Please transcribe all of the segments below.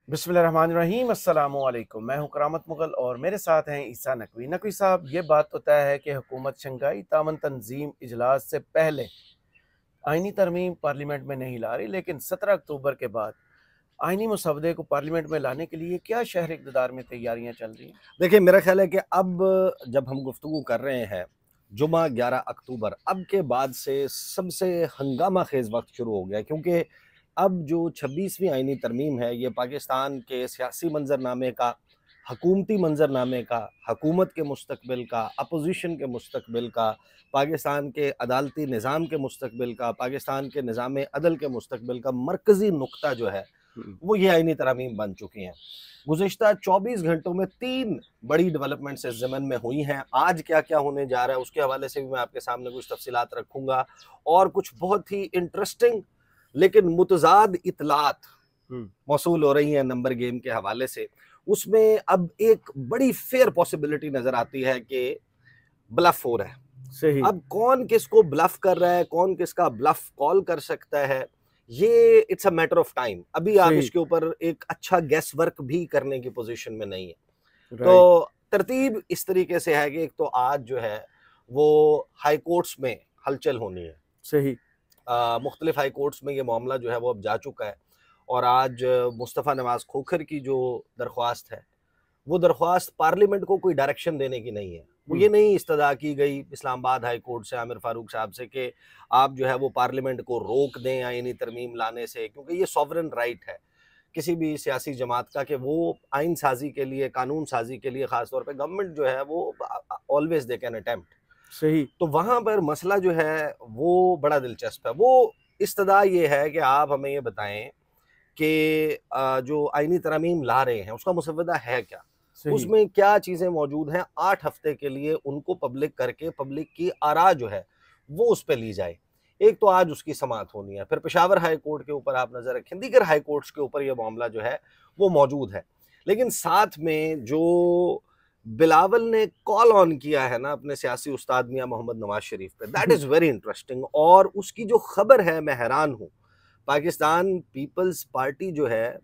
बिस्मिल्लाहिर्रहमानिर्रहीम अस्सलामुअलैकुम। मैं हूं करामत मुगल और मेरे साथ हैं ईसा नकवी। नकवी साहब, ये बात तो तय है कि हुकूमत शंघाई तामन तंजीम इजलास से पहले आइनी तरमीम पार्लियामेंट में नहीं ला रही, लेकिन 17 अक्टूबर के बाद आइनी मसवदे को पार्लियामेंट में लाने के लिए क्या शहर इक़्तिदार में तैयारियां चल रही हैं? देखिए, मेरा ख़्याल है कि अब जब हम गुफ्तगू कर रहे हैं, जुमा 11 अक्टूबर, अब के बाद से सबसे हंगामा ख़ेज़ वक़्त शुरू हो गया है, क्योंकि अब जो 26वीं आइनी तरमीम है, ये पाकिस्तान के सियासी मंज़रनामे का, हकूमती मंज़रनामे का, हुकूमत के मुस्तक़बिल का, अपोज़िशन के मुस्तक़बिल का, पाकिस्तान के अदालती निज़ाम के मुस्तक़बिल का, पाकिस्तान के निज़ाम अदल के मुस्तक़बिल का मरकज़ी नुक़्ता जो है, वो ये आइनी तरमीम बन चुकी हैं। गुज़िश्ता 24 घंटों में 3 बड़ी डेवलपमेंट्स इस ज़मन में हुई हैं। आज क्या-क्या होने जा रहा है, उसके हवाले से भी मैं आपके सामने कुछ तफ़सीलात रखूँगा और कुछ बहुत ही इंटरेस्टिंग लेकिन मुतज़ाद इत्तलात मौसूल हो रही हैं नंबर गेम के हवाले से। उसमें अब एक बड़ी फ़ेयर पॉसिबिलिटी नज़र आती है कि ब्लफ़ हो रहा है। सही। अब कौन किसको ब्लफ़ कर रहा है, कौन किसका ब्लफ़ कॉल कर सकता है, ये it's a matter of time. अभी आप सही। इसके ऊपर एक अच्छा गेस वर्क भी करने की पोज़ीशन में नहीं है। राइट। तो तरतीब इस तरीके से है कि एक तो आज जो है वो हाई कोर्ट्स में हलचल होनी है। सही। मुख्तलिफ हाई कोर्ट्स में ये मामला जो है वो अब जा चुका है और आज मुस्तफ़ा नवाज़ खोखर की जो दरख्वास्त है, वो दरख्वास्त पार्लियामेंट को कोई डायरेक्शन देने की नहीं है। वो ये नहीं इस्तदा की गई इस्लामाबाद हाई कोर्ट से आमिर फ़ारूक साहब से कि आप जो है वो पार्लियामेंट को रोक दें आइनी तरमीम लाने से, क्योंकि ये सॉवरेन राइट है किसी भी सियासी जमात का कि वो आइन साज़ी के लिए, कानून साज़ी के लिए ख़ास तौर पे गवर्नमेंट जो है वो ऑलवेज़ दे कैन अटेम्प्ट। सही। तो वहाँ पर मसला जो है वो बड़ा दिलचस्प है। वो इस्तदा ये है कि आप हमें ये बताएँ कि जो आइनी तरमीम ला रहे हैं उसका मुसव्वदा है क्या? सही। उसमें क्या चीज़ें मौजूद हैं? 8 हफ्ते के लिए उनको पब्लिक करके पब्लिक की आरा जो है वो उस पे ली जाए। एक तो आज उसकी समाअत होनी है, फिर पेशावर हाई कोर्ट के ऊपर आप नज़र रखें, दीगर हाई कोर्ट्स के ऊपर ये मामला जो है वो मौजूद है। लेकिन साथ में जो बिलावल ने कॉल ऑन किया है ना अपने सियासी उस्ताद मियां मोहम्मद नवाज शरीफ पे, दैट इज़ वेरी इंटरेस्टिंग और उसकी जो खबर है मैं हैरान हूँ। पाकिस्तान पीपल्स पार्टी जो है,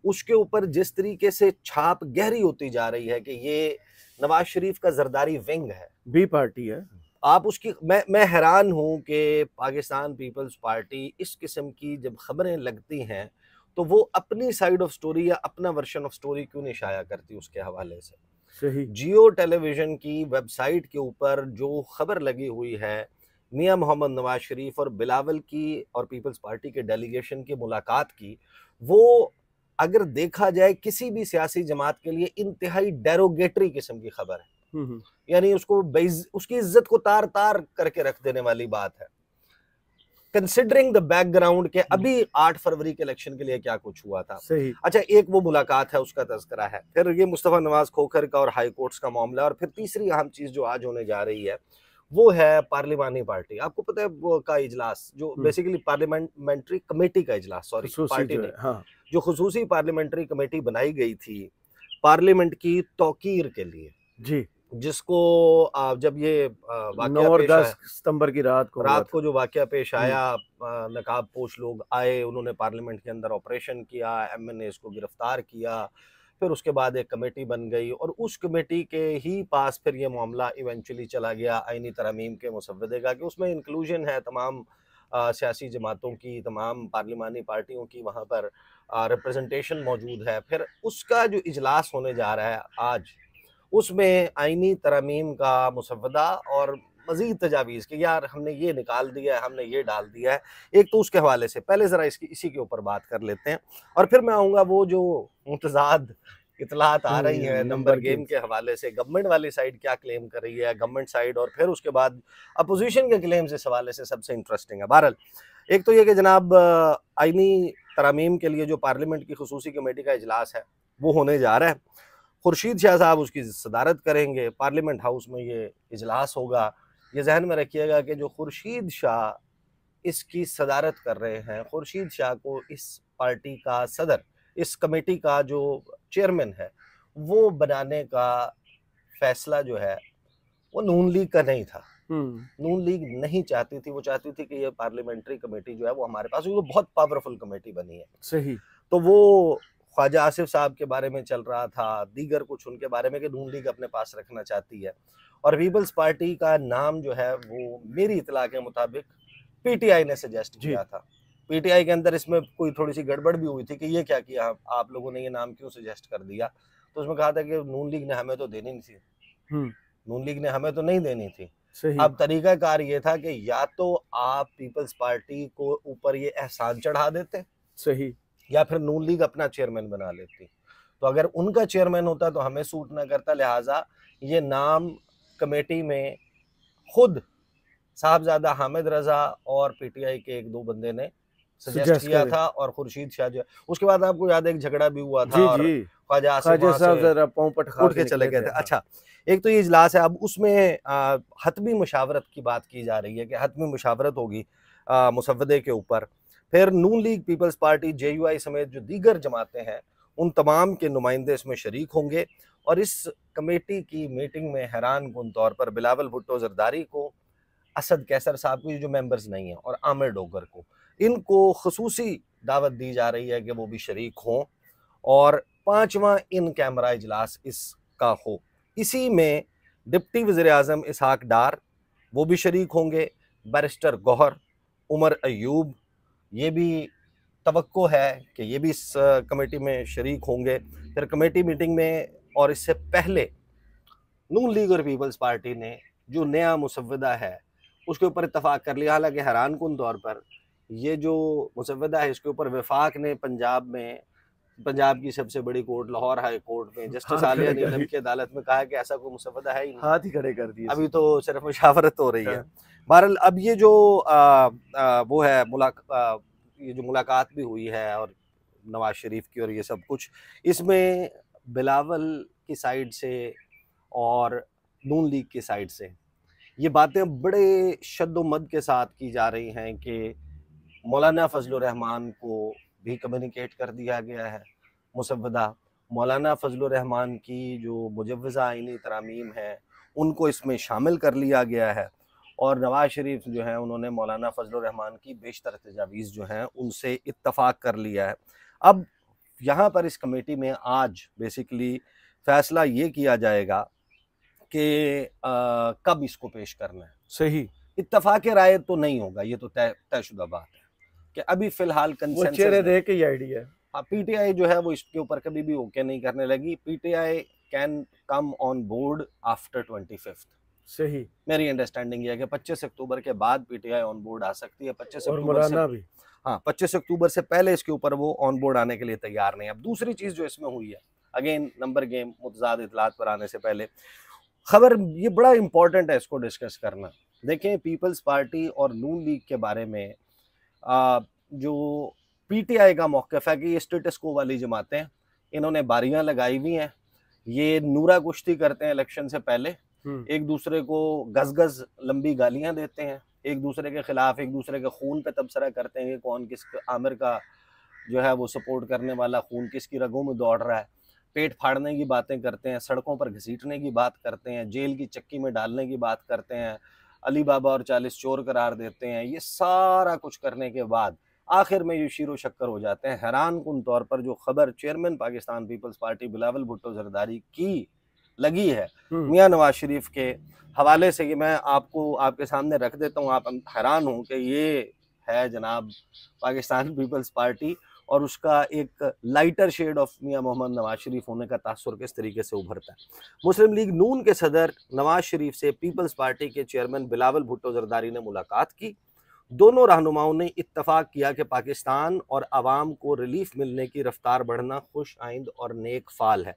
उसके ऊपर जिस तरीके से छाप गहरी होती जा रही है कि ये नवाज शरीफ का ज़रदारी विंग है। बी पार्टी है। आप उसकी मैं हैरान हूँ कि पाकिस्तान पीपल्स पार्टी इस किस्म की जब खबरें लगती हैं, तो वो अपनी साइड ऑफ स्टोरी या अपना वर्शन ऑफ स्टोरी क्यों नहीं शाया करती उसके हवाले से। सही। जियो टेलीविज़न की वेबसाइट के ऊपर जो खबर लगी हुई है, मियां मोहम्मद नवाज शरीफ और बिलावल की और पीपल्स पार्टी के डेलीगेशन की मुलाकात की, वो अगर देखा जाए किसी भी सियासी जमात के लिए इंतहाई डेरोगेटरी किस्म की खबर है। यानी उसकी इज्जत को तार-तार करके रख देने वाली बात है। कंसिडरिंग द बैकग्राउंड के अभी 8 फरवरी के इलेक्शन के लिए क्या कुछ हुआ था। सही। अच्छा, एक वो मुलाकात है, उसका तज़किरा है। फिर ये मुस्तफ़ा नवाज़ खोखर का और हाई कोर्ट्स का मामला और फिर तीसरी अहम चीज़ जो आज होने जा रही है, वो है पार्लिमानी पार्टी। आपको पता है वो का इजलास जो बेसिकली पार्लियामेंट्री कमेटी का इजलास, सॉरी खसूसी पार्टी जो नहीं, है, हाँ। जो खुसूसी पार्लियामेंट्री कमेटी बनाई गई थी, पार्लियामेंट की तौकीर के लिए, जी। जिसको जब ये 9 वाक़या और पेश 10 आया, सितंबर की रात को हुआ रात था। को जो वाक़या पेश हुँ। आया, नकाबपोश लोग आए, उन्होंने पार्लियामेंट के अंदर ऑपरेशन किया, एमएन ने इसको गिरफ्तार किया, फिर उसके बाद एक कमेटी बन गई और उस कमेटी के ही पास फिर ये मामला इवेंचुअली चला गया आइनी तरमीम के मुसव्वदे का कि उसमें इंक्लूजन है तमाम सियासी जमातों की, तमाम पार्लिमानी पार्टियों की, वहाँ पर रिप्रेजेंटेशन मौजूद है। फिर उसका जो इजलास होने जा रहा है आज, उसमें आइनी तरमीम का मुसव्वदा और मज़ीद तजावीज़ कि यार हमने ये निकाल दिया है, हमने ये डाल दिया है। एक तो उसके हवाले से पहले ज़रा इसी के ऊपर बात कर लेते हैं और फिर मैं आऊँगा वो जो मुतज़ाद इत्तलात आ रही हैं नंबर नंबर गेम गेम्स। के हवाले से, गवर्नमेंट वाली साइड क्या क्लेम कर रही है, गवर्नमेंट साइड, और फिर उसके बाद अपोज़िशन के क्लेम्स इस हवाले से सबसे इंटरेस्टिंग है। बहरहाल, एक तो ये कि जनाब आइनी तरमीम के लिए जो पार्लियामेंट की खुसूसी कमेटी का इजलास है, वो होने जा रहा है। खुर्शीद शाह साहब उसकी सदारत करेंगे, पार्लियामेंट हाउस में ये इजलास होगा। ये ज़हन में रखिएगा कि जो खुर्शीद शाह इसकी सदारत कर रहे हैं, खुर्शीद शाह को इस पार्टी का सदर, इस कमेटी का जो चेयरमैन है, वो बनाने का फैसला जो है, वो नून लीग का नहीं था। हुँ। नून लीग नहीं चाहती थी, वो चाहती थी कि ये पार्लियामेंट्री कमेटी जो है वो हमारे पास, वो बहुत पावरफुल कमेटी बनी है। सही। तो वो ख्वाजा आसिफ साहब के बारे में चल रहा था, दीगर कुछ उनके बारे में कि नून लीग अपने पास रखना चाहती है। और पीपल्स पार्टी का नाम जो है वो मेरी इतला के मुताबिक पीटीआई ने सजेस्ट जी। किया था। पीटीआई के अंदर इसमें कोई थोड़ी सी गड़बड़ भी हुई थी कि ये क्या किया, आप लोगों ने ये नाम क्यों सजेस्ट कर दिया। तो उसमें कहा था कि नून लीग ने हमें तो देनी नहीं थी, नून लीग ने हमें तो नहीं देनी थी। सही। अब तरीकाकार ये था कि या तो आप पीपल्स पार्टी को ऊपर ये एहसान चढ़ा देते, सही। या फिर नून लीग अपना चेयरमैन बना लेती। तो अगर उनका चेयरमैन होता तो हमें सूट ना करता, लिहाजा ये नाम कमेटी में खुद साहबजादा हामिद रजा और पीटीआई के एक दो बंदे ने सजेस्ट सुजेस्ट किया करे। था, और खुर्शीद शाह जो है, उसके बाद आपको याद है एक झगड़ा भी हुआ था जी और जी। ख्वाजा आसिफ ख्वाजा वहां साहब से जरा पाँव पटखा उठ के चले गए थे। हाँ। अच्छा, एक तो ये इजलास है, अब उसमें हतमी मुशावरत की बात की जा रही है कि हतमी मुशावरत होगी मुसव्वदे के ऊपर। फिर नून लीग, पीपल्स पार्टी, जेयूआई समेत जो दीगर जमातें हैं उन तमाम के नुमाइंदे इसमें शरीक होंगे। और इस कमेटी की मीटिंग में हैरान कुन तौर पर बिलावल भुट्टो जरदारी को, असद कैसर साहब को, जो मेंबर्स नहीं हैं, और आमिर डोगर को, इनको खसूसी दावत दी जा रही है कि वो भी शरीक हों और 5वां इन कैमरा इजलास इसका हो। इसी में डिप्टी वज़ीर आज़म इसहाक डार वो भी शरीक होंगे, बैरिस्टर गौहर, उमर अयूब, ये भी तवक्को है कि ये भी इस कमेटी में शरीक होंगे। फिर कमेटी मीटिंग में और इससे पहले नून लीग और पीपल्स पार्टी ने जो नया मुसव्वदा है उसके ऊपर इत्तफाक कर लिया। हालांकि हैरान कुन तौर पर ये जो मुसव्वदा है इसके ऊपर वफाक ने पंजाब की सबसे बड़ी कोर्ट लाहौर हाई कोर्ट में जस्टिस आलिया नीलम की अदालत में कहा कि ऐसा कोई मुसव्वदा है ही नहीं, हाथ ही खड़े कर दिए। अभी तो सिर्फ मुशावरत हो रही है। बहरहाल अब ये जो वो है ये जो मुलाकात भी हुई है और नवाज शरीफ की और ये सब कुछ, इसमें बिलावल की साइड से और नून लीग की साइड से ये बातें बड़े शद्दोमद के साथ की जा रही हैं कि मौलाना फजलुर रहमान को भी कम्युनिकेट कर दिया गया है मुसव्वदा। मौलाना फजलुर रहमान की जो मुजव्वज़ा आइनी तरामीम है उनको इसमें शामिल कर लिया गया है, और नवाज शरीफ जो है उन्होंने मौलाना फजलुर रहमान की बेशतर तजावीज़ जो हैं उनसे इत्तफाक कर लिया है। अब यहाँ पर इस कमेटी में आज बेसिकली फैसला ये किया जाएगा कि कब इसको पेश करना है। सही। इत्तफाक राय तो नहीं होगा, ये तो तयशुदा बात है कि अभी फिलहाल वो चेहरे देख के ही आइडिया है। पीटीआई जो है वो इसके ऊपर कभी भी ओके नहीं करने लगी। PTI can come on board after 25th। सही। मेरी अंडरस्टैंडिंग ये है कि 25 अक्टूबर के बाद पीटीआई ऑन बोर्ड आ सकती है। 25 और अक्टूबर मौलाना से भी। हाँ, 25 अक्टूबर से पहले इसके ऊपर वो ऑन बोर्ड आने के लिए तैयार नहीं है। अब दूसरी चीज जो इसमें हुई है, अगेन नंबर गेम, मुतजाद इतलात पर आने से पहले खबर, ये बड़ा इंपॉर्टेंट है इसको डिस्कस करना। देखें, पीपल्स पार्टी और नून लीग के बारे में जो पीटीआई का मौक़िफ़ है कि ये स्टेटस को वाली जमातें, इन्होंने बारियां लगाई हुई हैं, ये नूरा कुश्ती करते हैं इलेक्शन से पहले, एक दूसरे को गज गज लंबी गालियां देते हैं, एक दूसरे के खिलाफ एक दूसरे के खून पे तबसरा करते हैं कि कौन किस आमिर का जो है वो सपोर्ट करने वाला खून किसकी रगों में दौड़ रहा है, पेट फाड़ने की बातें करते हैं, सड़कों पर घसीटने की बात करते हैं, जेल की चक्की में डालने की बात करते हैं, अली बाबा और 40 चोर करार देते हैं। ये सारा कुछ करने के बाद आखिर में ये शीरो शक्कर हो जाते हैं। हैरान कुन तौर पर जो खबर चेयरमैन पाकिस्तान पीपल्स पार्टी बिलावल भुट्टो जरदारी की लगी है मियां नवाज शरीफ के हवाले से, कि मैं आपको आपके सामने रख देता हूँ, आप हैरान हो कि ये है जनाब पाकिस्तान पीपल्स पार्टी और उसका एक लाइटर शेड ऑफ मियां मोहम्मद नवाज शरीफ होने का तासुर किस तरीके से उभरता है। मुस्लिम लीग नून के सदर नवाज शरीफ से पीपल्स पार्टी के चेयरमैन बिलावल भुट्टो जरदारी ने मुलाकात की। दोनों रहनुमाओं ने इत्तफाक किया कि पाकिस्तान और आवाम को रिलीफ मिलने की रफ्तार बढ़ना खुश आइंद और नेक फाल है।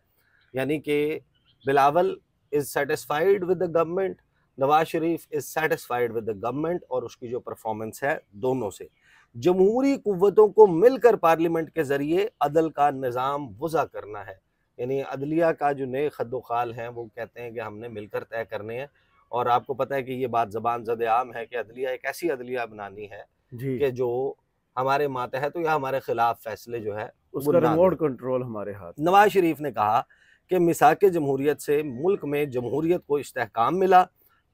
यानी कि Bilawal is satisfied with the government, Nawaz Sharif is satisfied with the government, और उसकी जो परफॉर्मेंस है दोनों से। जमहूरी कुव्वतों को मिलकर पार्लियामेंट के जरिए अदल का निज़ाम वज़ा करना है। यानी अदलिया का जो नए खद्दोखाल हैं वो कहते हैं कि हमने मिलकर तय करने हैं, और आपको पता है कि ये बात ज़बान ज़द आम है कि अदलिया एक ऐसी अदलिया बनानी है कि जो हमारे मातहत या हमारे खिलाफ फैसले जो है उसका रिमोट कंट्रोल हमारे हाथ। नवाज शरीफ ने कहा कि मिसाक जमहूरियत से मुल्क में जमहूरियत को इस्तेहकाम मिला,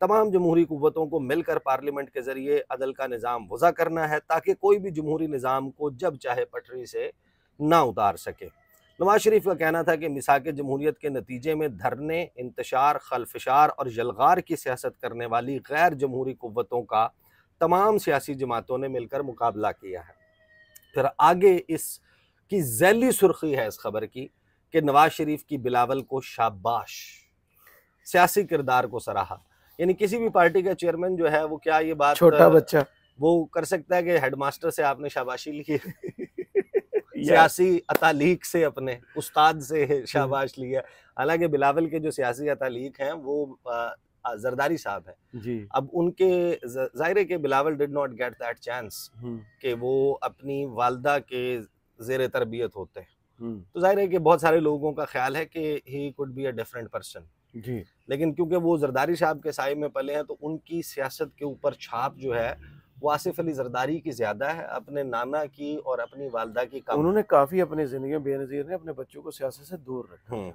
तमाम जमहूरी कुव्वतों को मिलकर पार्लियामेंट के जरिए अदल का निज़ाम वज़ा करना है ताकि कोई भी जमहूरी निज़ाम को जब चाहे पटरी से ना उतार सके। नवाज शरीफ का कहना था कि मिसाक जमहूरियत के नतीजे में धरने, इंतशार, खलफशार और जलगार की सियासत करने वाली गैर जमहूरी कुव्वतों का तमाम सियासी जमातों ने मिलकर मुकाबला किया है। फिर आगे इसकी जैली सुर्खी है इस खबर की कि नवाज शरीफ की बिलावल को शाबाश, सियासी किरदार को सराहा। यानी किसी भी पार्टी का चेयरमैन जो है वो क्या ये बात छोटा बच्चा वो कर सकता है कि हेडमास्टर से आपने शाबाशी ली है सियासी अतालीक से, अपने उस्ताद से शाबाश ली है। हालांकि बिलावल के जो सियासी अतालीक हैं वो जरदारी साहब हैं जी। अब उनके जाहिर है कि Bilawal did not get that chance कि वो अपनी वालदा के जेर तरबियत होते हैं। तो जाहिर है कि बहुत सारे लोगों का ख्याल है कि he could be a different person जी, लेकिन क्योंकि वो जरदारी साहब के साए में पले हैं तो उनकी सियासत के ऊपर छाप जो है वो आसिफ अली जरदारी की ज्यादा है, अपने नाना की और अपनी वालदा की कम। उन्होंने काफी अपनी जिंदगी में बेनजीर ने अपने बच्चों को सियासत से दूर रखा।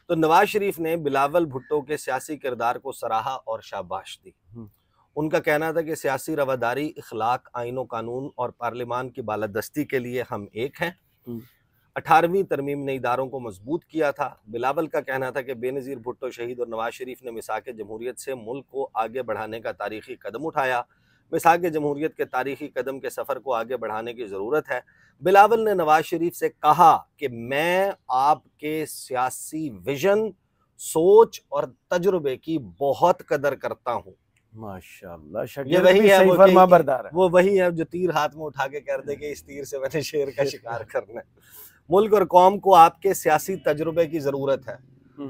तो नवाज शरीफ ने बिलावल भुट्टो के सियासी किरदार को सराहा और शाबाश दी। उनका कहना था कि सियासी रवादारी, इखलाक, आईन कानून और पार्लिमान की बालादस्ती के लिए हम एक हैं। 18वीं तरमीम ने इदारों को मजबूत किया था। बिलावल का कहना था कि बेनज़ीर भुट्टो शहीद और नवाज शरीफ ने मिसाक जमहूरियत से मुल्क को आगे बढ़ाने का तारीखी कदम उठाया। मिसाक जमहूरियत के तारीखी कदम के सफ़र को आगे बढ़ाने की ज़रूरत है। बिलावल ने नवाज शरीफ से कहा कि मैं आपके सियासी विजन, सोच और तजुर्बे की बहुत कदर करता हूँ। माशाल्लाह, ये वही है वो फरमाबरदार है। वो वही है जो तीर हाथ में उठा के कर दे कि इस तीर से मैंने शेर का शिकार करना है। मुल्क और कौम को आपके सियासी तजुर्बे की जरूरत है।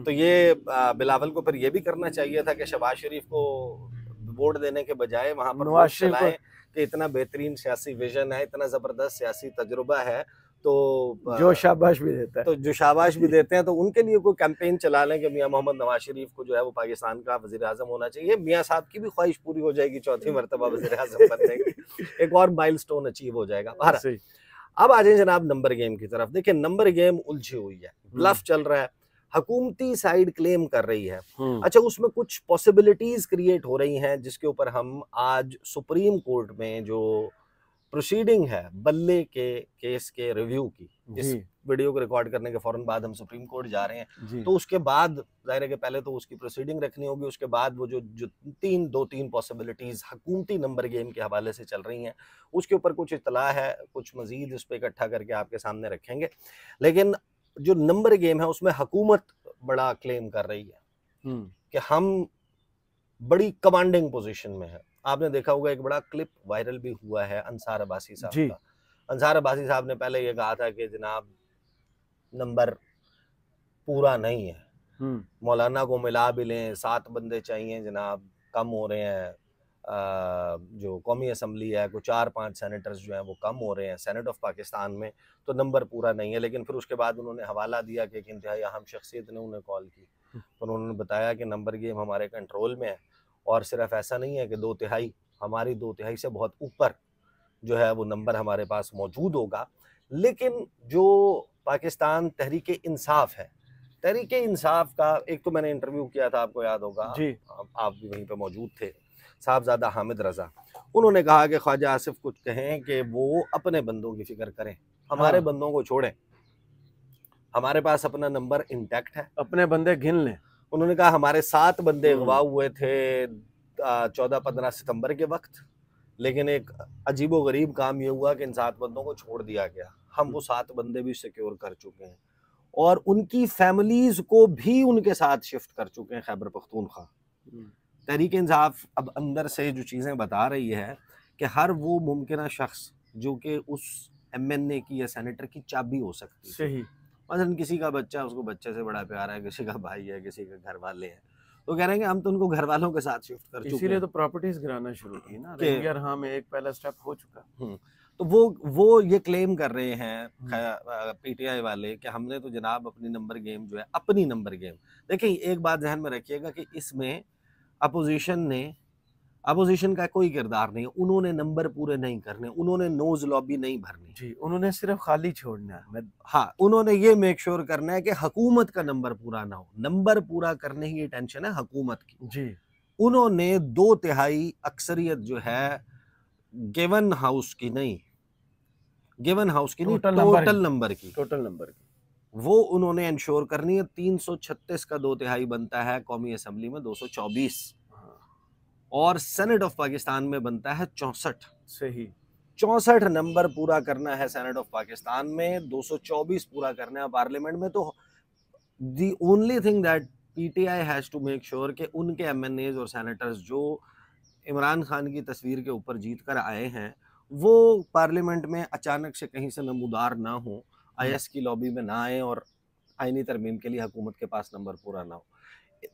तो ये बिलावल को फिर ये भी करना चाहिए था कि शहबाज शरीफ को वोट देने के बजाय वहां पर वोट चलाएं कि इतना बेहतरीन सियासी विजन है, इतना जबरदस्त सियासी तजुर्बा है, तो जो शाबाश भी देता है, तो जो शाबाश भी देते हैं तो उनके लिए कोई कैंपेन चला लें कि मियां मोहम्मद नवाज शरीफ को जो है वो पाकिस्तान का वजीर आजम होना चाहिए। मियां साहब की भी ख्वाहिश पूरी हो जाएगी, चौथी मरतबा वजीर आजम बनने की, एक और माइलस्टोन अचीव हो जाएगा। अब आ जाए जनाब नंबर गेम की तरफ। देखिए नंबर गेम उलझी हुई है, ब्लफ चल रहा है, हुकूमती साइड क्लेम कर रही है। अच्छा, उसमें कुछ पॉसिबिलिटीज क्रिएट हो रही हैं जिसके ऊपर हम आज सुप्रीम कोर्ट में जो प्रोसीडिंग है बल्ले के केस के रिव्यू की, इस वीडियो को रिकॉर्ड करने के फौरन बाद हम सुप्रीम कोर्ट जा रहे हैं, तो उसके बाद जाहिर है कि पहले तो उसकी प्रोसीडिंग रखनी होगी, उसके बाद वो जो दो तीन पॉसिबिलिटीज हुकूमती नंबर गेम के हवाले से चल रही हैं उसके ऊपर कुछ इतला है, कुछ मजीद उस पर इकट्ठा करके आपके सामने रखेंगे। लेकिन जो नंबर गेम है उसमें हुकूमत बड़ा क्लेम कर रही है कि हम बड़ी कमांडिंग पोजीशन में है। आपने देखा होगा एक बड़ा क्लिप वायरल भी हुआ है अंसार अब्बासी साहब का। अंसार अब्बासी साहब ने पहले ये कहा था कि जनाब नंबर पूरा नहीं है, मौलाना को मिला भी लें 7 बंदे चाहिए जनाब, कम हो रहे हैं। जो कौमी असम्बली है को 4-5 सेनेटर्स जो हैं वो कम हो रहे हैं सेनेट ऑफ पाकिस्तान में, तो नंबर पूरा नहीं है। लेकिन फिर उसके बाद उन्होंने हवाला दिया कि एक इंतहाई अहम शख्सियत ने उन्हें कॉल की, तो उन्होंने बताया कि नंबर गेम हमारे कंट्रोल में है और सिर्फ ऐसा नहीं है कि 2/3, हमारी 2/3 से बहुत ऊपर जो है वो नंबर हमारे पास मौजूद होगा। लेकिन जो पाकिस्तान तहरीक इंसाफ है, तहरीक इंसाफ का एक तो मैंने इंटरव्यू किया था, आपको याद होगा, आप भी वहीं पे मौजूद थे, साहबजादा हामिद रजा, उन्होंने कहा कि ख्वाजा आसिफ कुछ कहें कि वो अपने बंदों की फिक्र करें, हमारे बंदों को छोड़ें, हमारे पास अपना नंबर इंटैक्ट है, अपने बंदे गिन लें। उन्होंने कहा हमारे 7 बंदे अगवा हुए थे 14-15 सितंबर के वक्त, लेकिन एक अजीबो गरीब काम ये हुआ कि इन 7 बंदों को छोड़ दिया गया। हम वो 7 बंदे भी सिक्योर कर चुके हैं और उनकी फैमिलीज को भी उनके साथ शिफ्ट कर चुके हैं खैबर पख्तूनख्वा। तहरीक इंसाफ अब अंदर से जो चीज़ें बता रही है कि हर वो मुमकिन शख्स जो कि उस MNA की या सेनेटर की चाबी हो सकती है, सही, मतलब किसी का बच्चा उसको बच्चे से बड़ा प्यार है, किसी का भाई है, किसी के घर वाले हैं, तो कह रहे हैं कि हम तो उनको घर वालों के साथ शिफ्ट कर चुके हैं। इसीलिए तो प्रॉपर्टीज गिराना शुरू की ना, रेंजर हाँ में एक पहला स्टेप हो चुका। तो वो ये क्लेम कर रहे हैं PTI वाले कि हमने तो जनाब अपनी नंबर गेम जो है, अपनी नंबर गेम, देखिए एक बात ध्यान में रखिएगा कि इसमें अपोजिशन का कोई किरदार नहीं, उन्होंने नंबर पूरे नहीं करने, उन्होंने नोज लॉबी नहीं भरनी जी, उन्होंने सिर्फ खाली छोड़ना है। हाँ, उन्होंने ये मेक श्योर करना है कि हुकूमत का नंबर पूरा ना हो, नंबर पूरा करने की टेंशन है हुकूमत की जी। उन्होंने 2/3 अक्सरियत जो है गिवन हाउस की नहीं, टोटल नंबर की। वो उन्होंने इंश्योर करनी है। 336 का 2/3 बनता है कौमी असम्बली में 224, और सेनेट ऑफ पाकिस्तान में बनता है 64। सही। 64 नंबर पूरा करना है सेनेट ऑफ पाकिस्तान में, 224 पूरा करना है पार्लियामेंट में। तो the only thing that PTI has to make sure कि उनके एमएनएज और सेनेटर्स जो इमरान खान की तस्वीर के ऊपर जीत कर आए हैं, वो पार्लियामेंट में अचानक से कहीं से नमूदार ना हो, आईएस की लॉबी में ना आए और आईनी तरमीम के लिए हुकूमत के पास नंबर पूरा ना हो।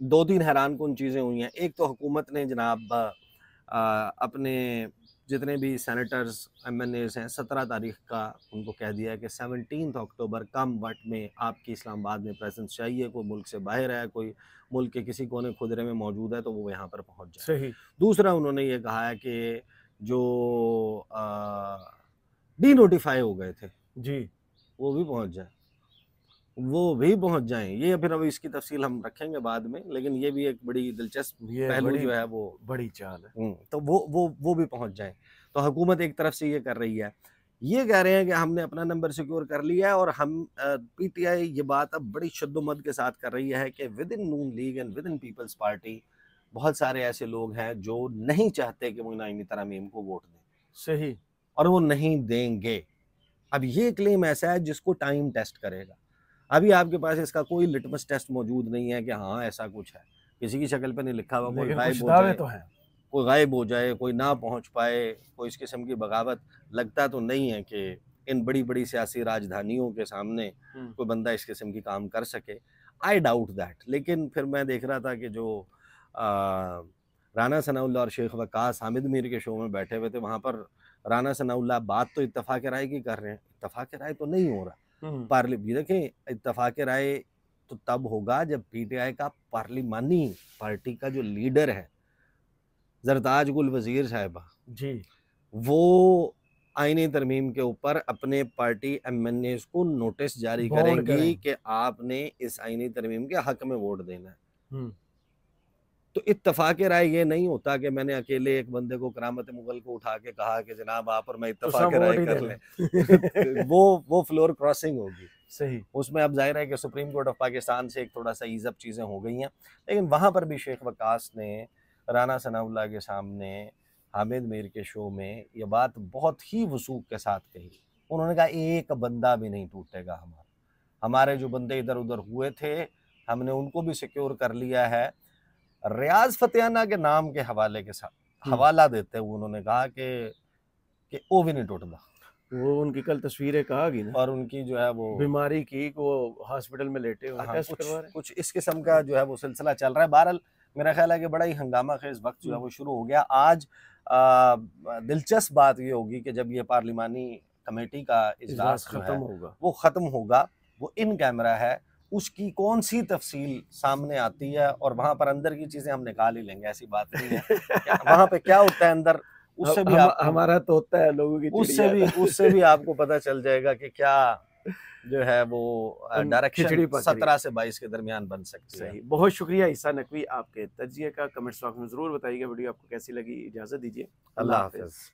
2-3 हैरान कुन चीज़ें हुई हैं। एक तो हुकूमत ने जनाब अपने जितने भी सेनेटर्स एमएनएज हैं 17 तारीख का उनको कह दिया है कि 17 अक्टूबर कम वक्त में आपकी इस्लामाबाद में प्रेजेंस चाहिए। कोई मुल्क से बाहर है, कोई मुल्क के किसी कोने खुदरे में मौजूद है, तो वो यहाँ पर पहुँच जाए। सही। दूसरा उन्होंने ये कहा है कि जो डी नोटिफाई हो गए थे जी। वो भी पहुँच जाए, वो भी पहुँच जाएँ। ये फिर अभी इसकी तफसील हम रखेंगे बाद में, लेकिन ये भी एक बड़ी दिलचस्प पहलू जो है वो बड़ी चाल है। तो वो भी पहुँच जाएँ। तो हुकूमत एक तरफ से ये कर रही है। ये कह रहे हैं कि हमने अपना नंबर सिक्योर कर लिया है, और हम पीटीआई ये बात अब बड़ी शुद्ध-मद के साथ कर रही है कि with in Noon league and with in people's party बहुत सारे ऐसे लोग हैं जो नहीं चाहते कि वो आईनी तरमीम को वोट दें। सही। और वो नहीं देंगे। अब ये क्लेम ऐसा है जिसको टाइम टेस्ट करेगा। अभी आपके पास इसका कोई लिटमस टेस्ट मौजूद नहीं है कि हाँ ऐसा कुछ है। किसी की शक्ल पे नहीं लिखा हुआ, कोई गायब हो जाए, तो हैं। कोई गायब हो जाए, कोई ना पहुंच पाए, कोई इस किस्म की बगावत लगता तो नहीं है कि इन बड़ी-बड़ी सियासी राजधानियों के सामने कोई बंदा इस किस्म की काम कर सके। I doubt that. लेकिन फिर मैं देख रहा था कि जो राना सनाउल्लाह और शेख वकास हामिद मीर के शो में बैठे हुए थे, वहाँ पर राना सनाउल्लाह बात तो इत्तफाक राय की कर रहे हैं, इत्तफाक राय तो नहीं हो रहा। देखें, इत्तफाक राय तो तब होगा जब पीटीआई का पार्लिमानी पार्टी का जो लीडर है जरताज गुल वजीर साहिबा जी, वो आईनी तरमीम के ऊपर अपने पार्टी एमएनएस को नोटिस जारी करेंगी कि आपने इस आईनी तरमीम के हक में वोट देना है। तो इत्तफाक राय ये नहीं होता कि मैंने अकेले एक बंदे को करामत मुगल को उठा के कहा कि जनाब आप और मैं इत्तफाक राय कर लें। वो फ्लोर क्रॉसिंग होगी। सही। उसमें अब जाहिर है कि सुप्रीम कोर्ट ऑफ पाकिस्तान से एक थोड़ा सा ईज़ अप चीज़ें हो गई हैं, लेकिन वहाँ पर भी शेख वकास ने राना सनाउल्लाह के सामने हामिद मीर के शो में ये बात बहुत ही वसूख के साथ कही। उन्होंने कहा एक बंदा भी नहीं टूटेगा हमारे जो बंदे इधर उधर हुए थे हमने उनको भी सिक्योर कर लिया है। रियाज फतेहाना के नाम के हवाले के साथ हवाला देते हुए उन्होंने कहा कि वो भी नहीं टूटता। वो उनकी कल तस्वीरें कहा गई ना, और उनकी जो है वो बीमारी की वो हॉस्पिटल में लेटे हुए टेस्ट करवा रहे, कुछ इस किस्म का जो है वो सिलसिला चल रहा है। बहरहाल मेरा ख्याल है कि बड़ा ही हंगामा खेज वक्त जो है वो शुरू हो गया। आज दिलचस्प बात ये होगी कि जब ये पार्लिमानी कमेटी का इजलास खत्म होगा, वो इन कैमरा है, उसकी कौन सी तफसील सामने आती है, और वहां पर अंदर की चीजें हम निकाल ही लेंगे, ऐसी बात नहीं है। वहां पे क्या होता है अंदर, उससे भी हमारा तो होता है लोगों की, उससे भी आपको पता चल जाएगा कि क्या जो है वो डायरेक्शन 17 से 22 के दरमियान बन सकती है। बहुत शुक्रिया ईसा नकवी आपके तज्जिए का। कमेंट्स बॉक्स में जरूर बताइएगा वीडियो आपको कैसी लगी। इजाजत दीजिए, अल्लाह हाफिज।